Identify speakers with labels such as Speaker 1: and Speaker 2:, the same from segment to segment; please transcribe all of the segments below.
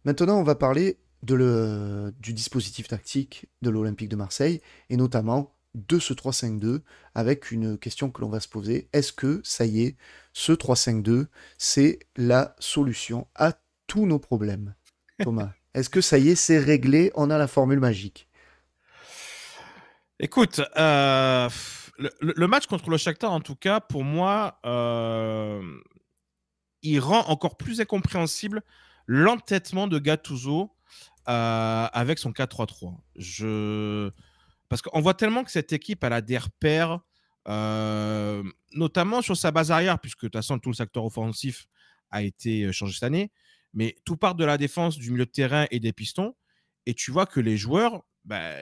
Speaker 1: Maintenant, on va parler du dispositif tactique de l'Olympique de Marseille, et notamment de ce 3-5-2, avec une question que l'on va se poser. Est-ce que, ça y est, ce 3-5-2, c'est la solution à tous nos problèmes? Thomas, est-ce que ça y est, c'est réglé, on a la formule magique?
Speaker 2: Écoute, le match contre le Shakhtar, en tout cas, pour moi, il rend encore plus incompréhensible l'entêtement de Gattuso avec son 4-3-3. Parce qu'on voit tellement que cette équipe, elle a des repères, euh, notamment sur sa base arrière, puisque de toute façon, tout le secteur offensif a été changé cette année. Mais tout part de la défense, du milieu de terrain et des pistons. Et tu vois que les joueurs, bah,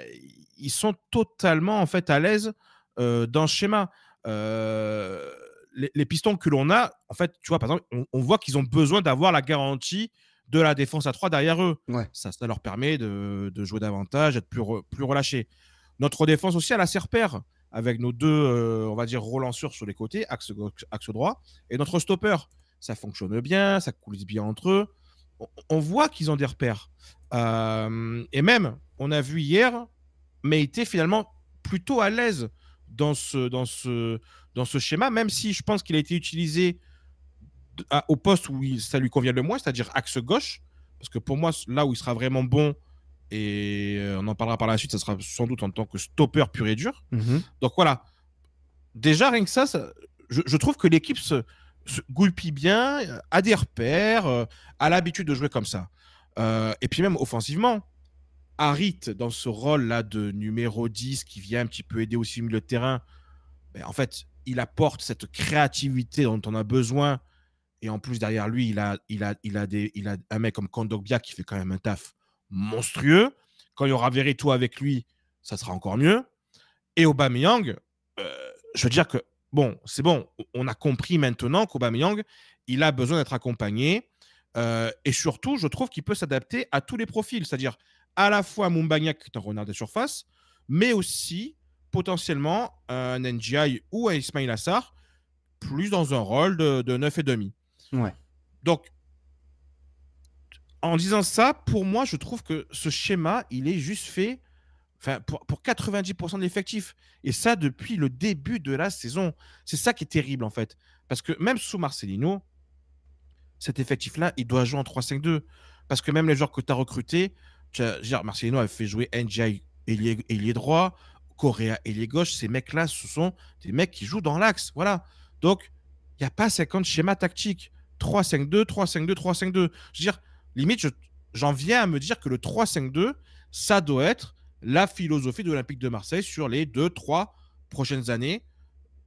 Speaker 2: ils sont totalement en fait à l'aise dans le schéma. Les pistons que l'on a, en fait, tu vois, par exemple, on voit qu'ils ont besoin d'avoir la garantie de la défense à 3 derrière eux.
Speaker 1: Ouais.
Speaker 2: Ça leur permet de jouer davantage, d'être plus relâché. Notre défense aussi, elle a ses repères avec nos deux, on va dire, relanceurs sur les côtés, axe droit, et notre stopper. Ça fonctionne bien, ça coulisse bien entre eux. On voit qu'ils ont des repères. Et même, on a vu hier, mais était finalement plutôt à l'aise dans ce schéma, même si je pense qu'il a été utilisé au poste où ça lui convient le moins, c'est-à-dire axe gauche. Parce que pour moi, là où il sera vraiment bon, et on en parlera par la suite, ça sera sans doute en tant que stopper pur et dur.
Speaker 1: Mhm.
Speaker 2: Donc voilà, déjà rien que je trouve que l'équipe se goupille bien, a des repères, a l'habitude de jouer comme ça. Et puis même offensivement, Harit dans ce rôle-là de numéro 10 qui vient un petit peu aider aussi au milieu de terrain, ben, en fait, il apporte cette créativité dont on a besoin. Et en plus, derrière lui, il a un mec comme Kondogbia qui fait quand même un taf monstrueux. Quand il y aura Verretou avec lui, ça sera encore mieux. Et Aubameyang, je veux dire que, bon, c'est bon, on a compris maintenant qu'Aubameyang, il a besoin d'être accompagné. Et surtout, je trouve qu'il peut s'adapter à tous les profils, c'est-à-dire à la fois Moumbagnac, qui est un renard de surface, mais aussi potentiellement un NGI ou un Ismail Assar, plus dans un rôle de 9,5.
Speaker 1: Ouais.
Speaker 2: Donc, en disant ça, pour moi, je trouve que ce schéma, il est juste fait enfin, pour 90% de l'effectif. Et ça, depuis le début de la saison. C'est ça qui est terrible, en fait. Parce que même sous Marcelino, cet effectif-là, il doit jouer en 3-5-2. Parce que même les joueurs que tu as recrutés, Marcelino a fait jouer NJ ailier droit, Correa ailier gauche. Ces mecs-là, ce sont des mecs qui jouent dans l'axe. Voilà. Donc, il n'y a pas 50 schémas tactiques. 3-5-2, 3-5-2, 3-5-2. Je veux dire, limite, j'en viens à me dire que le 3-5-2, ça doit être la philosophie de l'Olympique de Marseille sur les 2-3 prochaines années.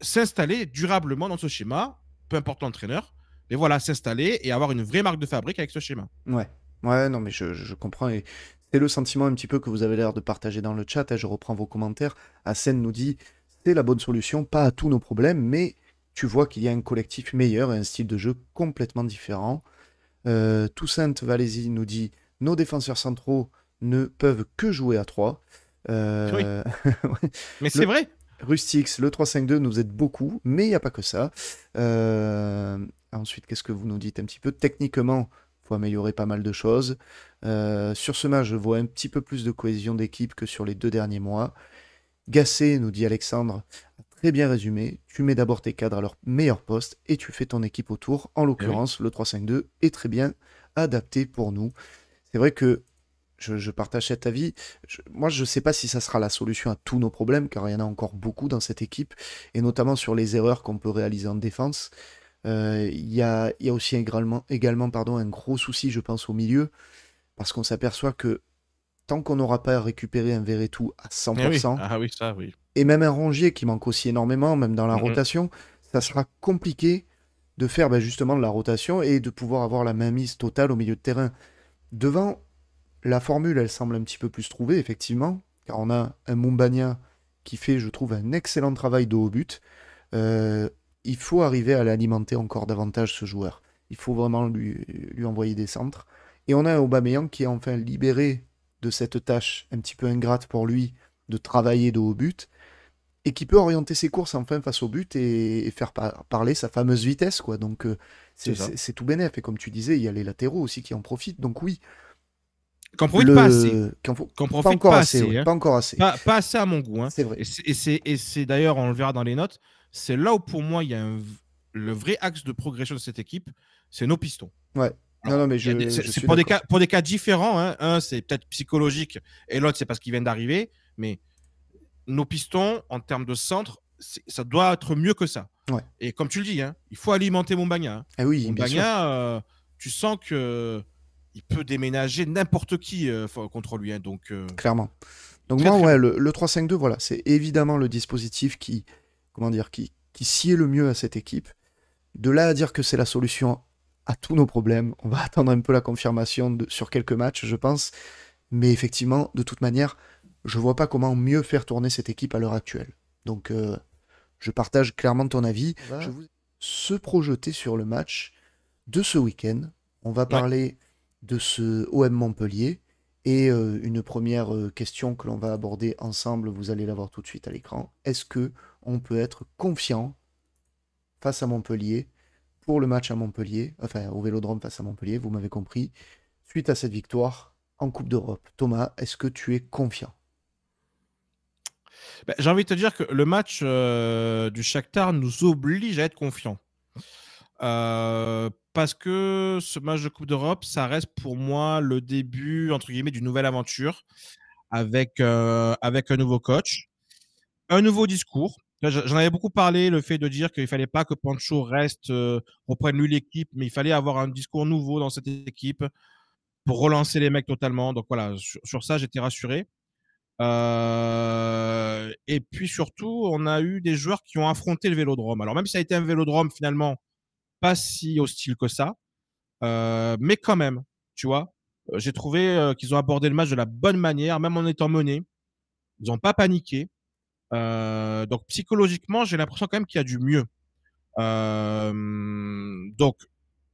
Speaker 2: S'installer durablement dans ce schéma, peu importe l'entraîneur, mais voilà, s'installer et avoir une vraie marque de fabrique avec ce schéma.
Speaker 1: Ouais. Ouais, non, mais je comprends. Et c'est le sentiment un petit peu que vous avez l'air de partager dans le chat, hein. Je reprends vos commentaires. Hassen nous dit, c'est la bonne solution, pas à tous nos problèmes, mais tu vois qu'il y a un collectif meilleur et un style de jeu complètement différent. Toussaint Valézy nous dit, nos défenseurs centraux ne peuvent que jouer à 3.
Speaker 2: Oui,
Speaker 1: Ouais.
Speaker 2: mais c'est
Speaker 1: Le
Speaker 2: vrai.
Speaker 1: Rustix, le 3-5-2 nous aide beaucoup, mais il n'y a pas que ça. Ensuite, qu'est-ce que vous nous dites un petit peu? Techniquement, il faut améliorer pas mal de choses. Sur ce match, je vois un petit peu plus de cohésion d'équipe que sur les 2 derniers mois. Gassé, nous dit Alexandre, a très bien résumé. Tu mets d'abord tes cadres à leur meilleur poste et tu fais ton équipe autour. En
Speaker 2: Eh oui.
Speaker 1: l'occurrence, le 3-5-2 est très bien adapté pour nous. C'est vrai que je partage cet avis. Moi, je ne sais pas si ça sera la solution à tous nos problèmes, car il y en a encore beaucoup dans cette équipe, et notamment sur les erreurs qu'on peut réaliser en défense. Il y a aussi également pardon, un gros souci, je pense, au milieu, parce qu'on s'aperçoit que tant qu'on n'aura pas récupéré un Verretou à
Speaker 2: Eh oui.
Speaker 1: 100%,
Speaker 2: Ah oui, ça, oui.
Speaker 1: et même un Rongier qui manque aussi énormément, même dans la
Speaker 2: Mm -mm.
Speaker 1: rotation, ça sera compliqué de faire justement de la rotation et de pouvoir avoir la mainmise totale au milieu de terrain. Devant, la formule, elle semble un petit peu plus trouvée, effectivement, car on a un Mumbagna qui fait, je trouve, un excellent travail de haut but. Euh, il faut arriver à l'alimenter encore davantage, ce joueur. Il faut vraiment lui envoyer des centres. Et on a un Aubameyang qui est enfin libéré de cette tâche un petit peu ingrate pour lui de travailler de haut but et qui peut orienter ses courses enfin face au but et faire parler sa fameuse vitesse, quoi. Donc
Speaker 2: C'est
Speaker 1: c'est
Speaker 2: ça.
Speaker 1: c'est tout bénef. Et comme tu disais, il y a les latéraux aussi qui en profitent. Donc oui,
Speaker 2: Qu'en profite pas assez. Qu'en
Speaker 1: Pas
Speaker 2: profite
Speaker 1: encore
Speaker 2: pas
Speaker 1: assez,
Speaker 2: assez,
Speaker 1: ouais,
Speaker 2: hein.
Speaker 1: pas encore assez.
Speaker 2: Pas assez à mon goût, hein.
Speaker 1: C'est vrai.
Speaker 2: Et c'est d'ailleurs, on le verra dans les notes, c'est là où pour moi il y a le vrai axe de progression de cette équipe, c'est nos pistons.
Speaker 1: Ouais. Non,
Speaker 2: Alors,
Speaker 1: non, mais je
Speaker 2: c'est
Speaker 1: suis
Speaker 2: pour
Speaker 1: d'accord.
Speaker 2: des cas différents, hein. Un, c'est peut-être psychologique, et l'autre, c'est parce qu'ils viennent d'arriver. Mais nos pistons, en termes de centre, ça doit être mieux que ça.
Speaker 1: Ouais.
Speaker 2: Et comme tu le dis, hein, il faut alimenter Montbagna, hein.
Speaker 1: Ah oui, bien sûr.
Speaker 2: Montbagna, tu sens que il peut déménager n'importe qui contre lui, hein. Donc,
Speaker 1: Clairement. Donc
Speaker 2: très
Speaker 1: moi,
Speaker 2: très
Speaker 1: ouais,
Speaker 2: bon.
Speaker 1: le 3-5-2, voilà, c'est évidemment le dispositif qui, comment dire, qui sied le mieux à cette équipe. De là à dire que c'est la solution à tous nos problèmes, on va attendre un peu la confirmation sur quelques matchs, je pense. Mais effectivement, de toute manière, je vois pas comment mieux faire tourner cette équipe à l'heure actuelle. Donc, je partage clairement ton avis. Je vous se projeter sur le match de ce week-end. On va
Speaker 2: Ouais.
Speaker 1: parler de ce OM Montpellier. Et une première question que l'on va aborder ensemble, vous allez la voir tout de suite à l'écran. Est-ce que on peut être confiant face à Montpellier pour le match à Montpellier, enfin au Vélodrome face à Montpellier, vous m'avez compris, suite à cette victoire en Coupe d'Europe? Thomas, est-ce que tu es confiant?
Speaker 2: Bah, j'ai envie de te dire que le match du Shakhtar nous oblige à être confiants. Parce que ce match de Coupe d'Europe, ça reste pour moi le début, entre guillemets, d'une nouvelle aventure avec un nouveau coach, un nouveau discours. Là, j'en avais beaucoup parlé, le fait de dire qu'il ne fallait pas que Pancho reste, reprenne lui l'équipe, mais il fallait avoir un discours nouveau dans cette équipe pour relancer les mecs totalement. Donc voilà, sur ça, j'étais rassuré. Et puis surtout, on a eu des joueurs qui ont affronté le Vélodrome. Alors même si ça a été un Vélodrome finalement pas si hostile que ça, mais quand même, tu vois, j'ai trouvé qu'ils ont abordé le match de la bonne manière, même en étant menés. Ils n'ont pas paniqué. Donc psychologiquement, j'ai l'impression quand même qu'il y a du mieux. Donc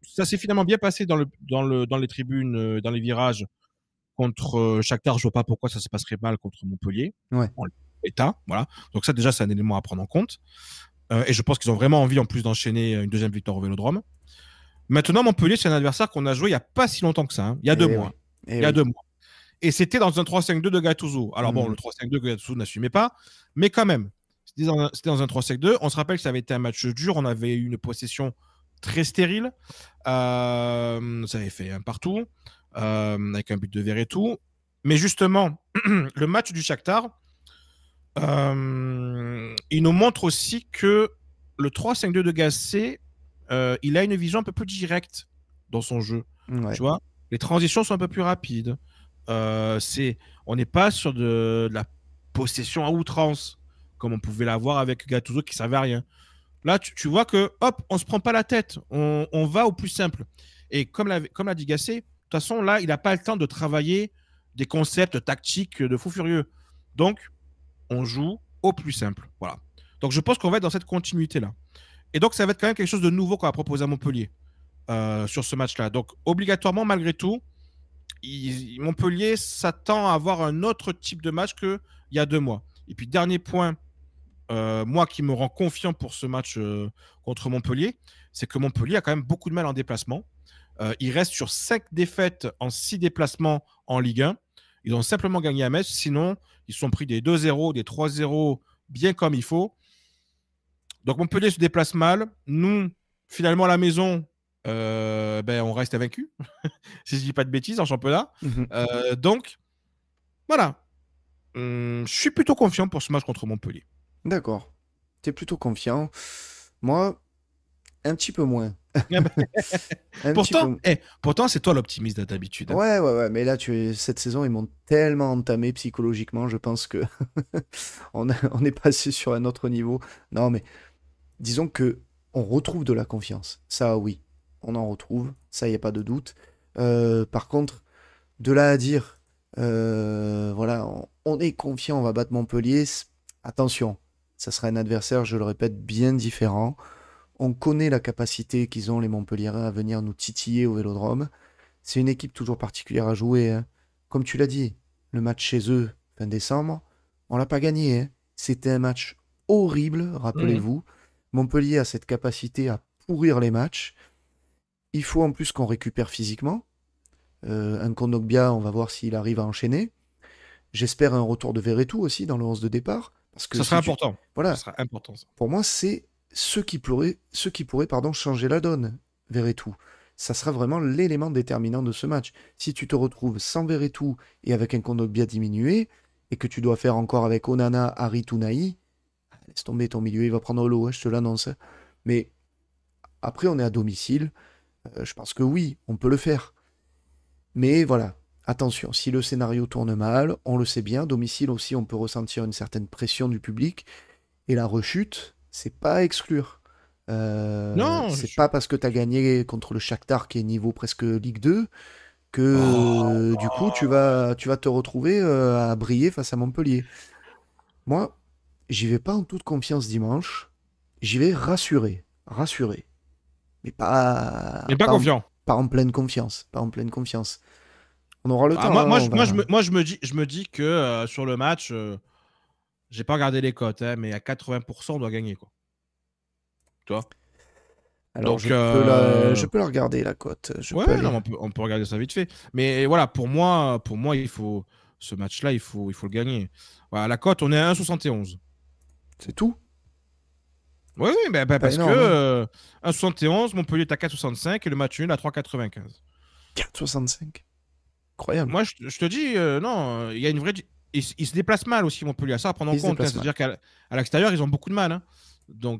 Speaker 2: ça s'est finalement bien passé dans les tribunes, dans les virages contre Shakhtar. Je vois pas pourquoi ça se passerait mal contre Montpellier.
Speaker 1: Ouais,
Speaker 2: En l'état, voilà. Donc ça déjà, c'est un élément à prendre en compte. Et je pense qu'ils ont vraiment envie en plus d'enchaîner une deuxième victoire au Vélodrome. Maintenant, Montpellier, c'est un adversaire qu'on a joué il n'y a pas si longtemps que ça, hein. Il y a deux
Speaker 1: et
Speaker 2: mois.
Speaker 1: oui, et
Speaker 2: Il y a
Speaker 1: oui.
Speaker 2: 2 mois. Et c'était dans un 3-5-2 de Gattuso. Alors bon,
Speaker 1: Hmm.
Speaker 2: le 3-5-2 que Gattuso n'assumait pas, mais quand même, c'était dans un 3-5-2. On se rappelle que ça avait été un match dur. On avait eu une possession très stérile. Ça avait fait un partout, avec un but de verre et tout. Mais justement, le match du Shakhtar, il nous montre aussi que le 3-5-2 de Gasset, il a une vision un peu plus directe dans son jeu.
Speaker 1: Ouais.
Speaker 2: Tu vois, les transitions sont un peu plus rapides. C'est, on n'est pas sur de la possession à outrance, comme on pouvait l'avoir avec Gattuso qui ne servait à rien. Là, tu vois que, hop, on ne se prend pas la tête. On va au plus simple. Et comme l'a dit Gasset, de toute façon, là, il n'a pas le temps de travailler des concepts tactiques de fou furieux. Donc, on joue au plus simple. Voilà. Donc je pense qu'on va être dans cette continuité-là. Et donc ça va être quand même quelque chose de nouveau qu'on va proposer à Montpellier sur ce match-là. Donc obligatoirement, malgré tout, Montpellier s'attend à avoir un autre type de match qu'il y a 2 mois. Et puis dernier point, moi qui me rend confiant pour ce match contre Montpellier, c'est que Montpellier a quand même beaucoup de mal en déplacement. Il reste sur 5 défaites en 6 déplacements en Ligue 1. Ils ont simplement gagné à Metz. Sinon, ils sont pris des 2-0, des 3-0 bien comme il faut. Donc Montpellier se déplace mal. Nous, finalement, à la maison, on reste invaincu, si je ne dis pas de bêtises, en championnat.
Speaker 1: Mhm.
Speaker 2: Donc, voilà. Je suis plutôt confiant pour ce match contre Montpellier.
Speaker 1: D'accord. T'es plutôt confiant. Moi, un petit peu moins. Un petit
Speaker 2: Pourtant,
Speaker 1: peu.
Speaker 2: pourtant c'est toi l'optimiste d'habitude, hein.
Speaker 1: Ouais, ouais, ouais. Mais là, cette saison, ils m'ont tellement entamé psychologiquement. Je pense que on est passé sur un autre niveau. Non, mais disons que on retrouve de la confiance. Ça, oui, on en retrouve. Ça, il n'y a pas de doute. Par contre, de là à dire, voilà, on est confiant, on va battre Montpellier. Attention, ça sera un adversaire, je le répète, bien différent. On connaît la capacité qu'ils ont, les Montpelliérains, à venir nous titiller au Vélodrome. C'est une équipe toujours particulière à jouer, hein. Comme tu l'as dit, le match chez eux, fin décembre, on l'a pas gagné, hein. C'était un match horrible,
Speaker 2: Mmh.
Speaker 1: rappelez-vous. Montpellier a cette capacité à pourrir les matchs. Il faut en plus qu'on récupère physiquement. Un Kondogbia, on va voir s'il arrive à enchaîner. J'espère un retour de Verretou aussi dans le 11 de départ. Parce que
Speaker 2: Ça serait
Speaker 1: si tu...
Speaker 2: important. Ça
Speaker 1: Voilà,
Speaker 2: serait important, ça.
Speaker 1: pour moi, c'est ce qui pourrait pardon, changer la donne, Verretou. Ça sera vraiment l'élément déterminant de ce match. Si tu te retrouves sans Verretou et avec un Kondogbia diminué, et que tu dois faire encore avec Onana, Harit ou Naï, laisse tomber ton milieu, il va prendre l'eau, hein, je te l'annonce. Mais après, on est à domicile. Je pense que oui, on peut le faire. Mais voilà, attention, si le scénario tourne mal, on le sait bien, domicile aussi, on peut ressentir une certaine pression du public. Et la rechute, c'est pas à exclure.
Speaker 2: Non,
Speaker 1: C'est pas parce que tu as gagné contre le Shakhtar qui est niveau presque Ligue 2
Speaker 2: Oh,
Speaker 1: que du coup tu vas te retrouver à briller face à Montpellier. Moi, j'y vais pas en toute confiance dimanche. J'y vais rassuré, rassuré, mais
Speaker 2: mais
Speaker 1: pas,
Speaker 2: pas
Speaker 1: pas, en,
Speaker 2: confiant.
Speaker 1: pas en pleine confiance, pas en pleine confiance. On aura le
Speaker 2: Ah,
Speaker 1: temps,
Speaker 2: moi,
Speaker 1: hein,
Speaker 2: moi,
Speaker 1: on
Speaker 2: je, moi,
Speaker 1: va.
Speaker 2: je me dis que sur le match, j'ai pas regardé les cotes, hein, mais à 80%, on doit gagner, quoi. Tu vois?
Speaker 1: Alors je
Speaker 2: Donc,
Speaker 1: peux la regarder la cote, je peux
Speaker 2: ouais, non,
Speaker 1: aller.
Speaker 2: on peut regarder ça vite fait. Mais voilà, pour moi, ce match-là, il faut le gagner. Voilà, la cote, on est à 1,71.
Speaker 1: C'est tout?
Speaker 2: Oui, oui,
Speaker 1: Pas
Speaker 2: parce que
Speaker 1: énorme, hein?
Speaker 2: 1,71, Montpellier est à 4,65 et le match nul à 3,95.
Speaker 1: 4,65. Incroyable.
Speaker 2: Moi, je te dis, non, il y a une vraie. Il se déplace mal aussi, Montpellier. Ça à prendre en
Speaker 1: Il se
Speaker 2: compte, hein.
Speaker 1: déplace mal.
Speaker 2: C'est-à-dire à l'extérieur, ils ont beaucoup de mal, hein. Non,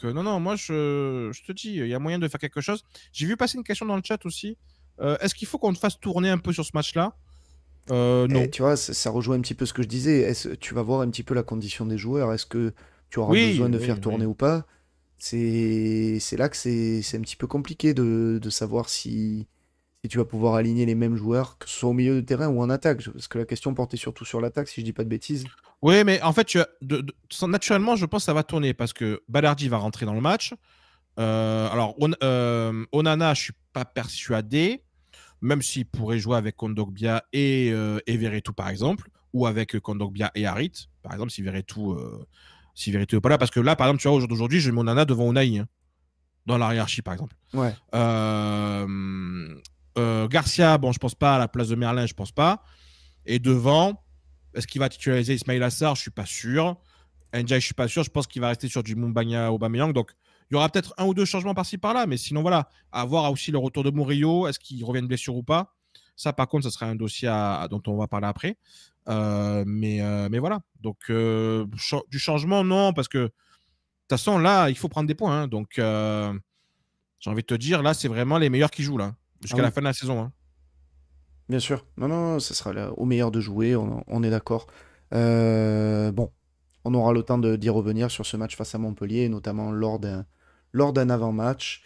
Speaker 2: non, moi, je te dis, il y a moyen de faire quelque chose. J'ai vu passer une question dans le chat aussi. Est-ce qu'il faut qu'on te fasse tourner un peu sur ce match-là?
Speaker 1: Et
Speaker 2: Non.
Speaker 1: tu vois, ça rejoint un petit peu ce que je disais. Tu vas voir un petit peu la condition des joueurs. Est-ce que tu auras besoin
Speaker 2: Oui,
Speaker 1: de faire
Speaker 2: oui,
Speaker 1: tourner
Speaker 2: oui.
Speaker 1: ou pas? C'est là que c'est un petit peu compliqué de savoir si tu vas pouvoir aligner les mêmes joueurs, que ce soit au milieu de terrain ou en attaque. Parce que la question portait surtout sur l'attaque, si je dis pas de bêtises.
Speaker 2: Oui, mais en fait, naturellement, je pense que ça va tourner parce que Balardi va rentrer dans le match. Onana, je suis pas persuadé, même s'il pourrait jouer avec Kondogbia et Veretout, par exemple, ou avec Kondogbia et Harit, par exemple, si Veretout n'est pas là. Parce que là, par exemple, tu vois, aujourd'hui, j'ai mon Onana devant Unai, hein, dans la hiérarchie, par exemple.
Speaker 1: Ouais,
Speaker 2: Euh, Garcia, bon, je pense pas. À la place de Merlin, je pense pas. Et devant, est-ce qu'il va titulariser Ismail Assar? Je suis pas sûr. Ndiaye, je suis pas sûr. Je pense qu'il va rester sur du Mumbagna Aubameyang. Donc, il y aura peut-être un ou deux changements par-ci par-là. Mais sinon, voilà. À voir aussi le retour de Murillo. Est-ce qu'il revient de blessure ou pas? Ça, par contre, ce serait un dossier dont on va parler après. Mais voilà. Donc, du changement, non. Parce que, de toute façon, là, il faut prendre des points, hein. Donc, j'ai envie de te dire, là, c'est vraiment les meilleurs qui jouent, là.
Speaker 1: ah
Speaker 2: Jusqu'à la
Speaker 1: oui,
Speaker 2: fin de la saison, hein.
Speaker 1: bien sûr. Non, non, ça sera là, au meilleur de jouer, on est d'accord. Bon, on aura le temps d'y revenir sur ce match face à Montpellier, notamment lors d'un avant-match.